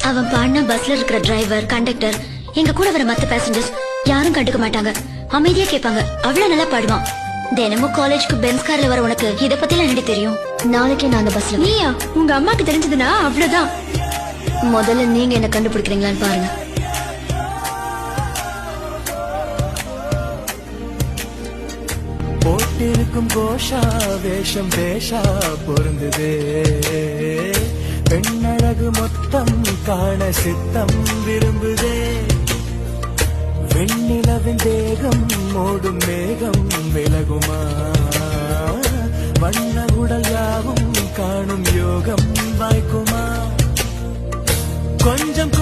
அவன் பாடின பஸ்ல இருக்கிற டிரைவர், கண்டக்டர், எங்க கூட வர மத்த பேசஞ்சர்ஸ் யாரும் கண்டுக்க மாட்டாங்க. அமைதியா கேட்பாங்க. அவ்வளவு நல்லா பாடுவான். தினமும் காலேஜ்க்கு பென்ஸ் கார்ல வர உனக்கு இத பத்தி எல்லாம் எனக்கு தெரியும். நாளைக்கே நான் அந்த பஸ்ல. நீயா? உங்க அம்மாக்கு தெரிஞ்சதுன்னா அவ்வளவுதான். முதல்ல நீங்க என்ன கண்டுபிடிக்கிறீங்களான்னு பாருங்க. போட்டிருக்கும் கோஷா வேஷம் பேஷா பொருந்ததே, பெண்ணழகு மொத்தம் காண சித்தம் விரும்புதே, வெண்ணிலவின் தேகம் மோடும் மேகம் விலகுமா, வண்ண உடல் யாவும் காணும் யோகம் வாய்க்குமா, கொஞ்சம்